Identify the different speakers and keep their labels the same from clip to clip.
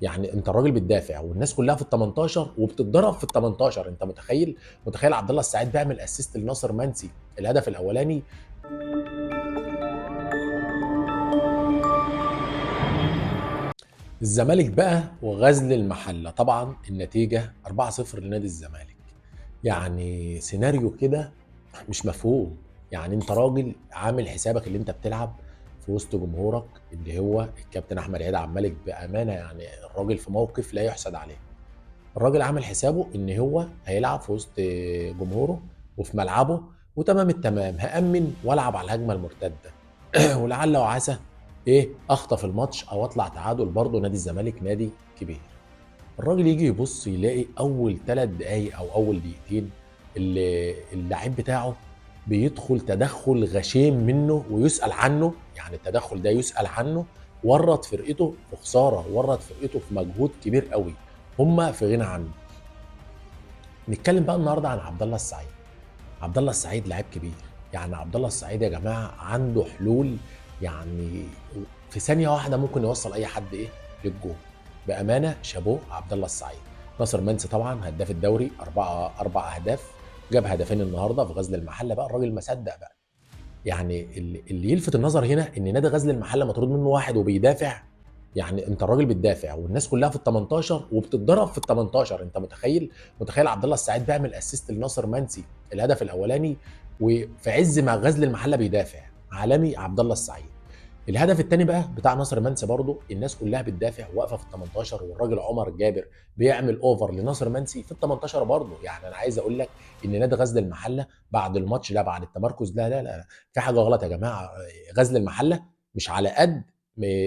Speaker 1: يعني انت الراجل بتدافع والناس كلها في ال 18 وبتتضرب في ال 18. انت متخيل عبد الله السعيد بيعمل اسيست لناصر منسي الهدف الاولاني. الزمالك بقى وغزل المحله، طبعا النتيجه 4-0 لنادي الزمالك. يعني سيناريو كده مش مفهوم. يعني انت راجل عامل حسابك اللي انت بتلعب في وسط جمهورك، اللي هو الكابتن احمد عيد عبد الملك، بامانه يعني الراجل في موقف لا يحسد عليه. الراجل عامل حسابه ان هو هيلعب في وسط جمهوره وفي ملعبه، وتمام التمام هأمن والعب على الهجمه المرتده ولعل وعسى اخطف الماتش او اطلع تعادل. برضه نادي الزمالك نادي كبير. الراجل يجي يبص يلاقي اول 3 دقايق او اول دقيقتين اللعيب بتاعه بيدخل تدخل غشيم منه ويسأل عنه. يعني التدخل ده يسأل عنه. ورط فرقته في خساره، ورط فرقته في مجهود كبير قوي، هما في غنى عنه. نتكلم بقى النهارده عن عبد الله السعيد. عبد الله السعيد لاعب كبير. يعني عبد الله السعيد يا جماعه عنده حلول. يعني في ثانيه واحده ممكن يوصل اي حد للجول. بامانه شابوه عبد الله السعيد. ناصر منسي طبعا هداف الدوري، اربع اهداف. جاب هدفين النهارده في غزل المحله. بقى الراجل ما صدق بقى. يعني اللي يلفت النظر هنا ان نادي غزل المحله مطرود منه واحد وبيدافع. يعني انت الراجل بتدافع والناس كلها في ال 18 وبتتضرب في ال 18. انت متخيل عبد الله السعيد بيعمل اسيست لناصر منسي الهدف الاولاني، وفي عز ما غزل المحله بيدافع. عالمي عبد الله السعيد. الهدف الثاني بقى بتاع ناصر منسي، برضه الناس كلها بتدافع واقفه في ال 18، والراجل عمر جابر بيعمل اوفر لناصر منسي في ال 18 برضه. يعني انا عايز اقول لك ان نادي غزل المحله بعد الماتش ده، بعد التمركز ده، لا لا لا، في حاجه غلط يا جماعه. غزل المحله مش على قد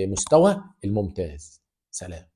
Speaker 1: مستوى الممتاز. سلام.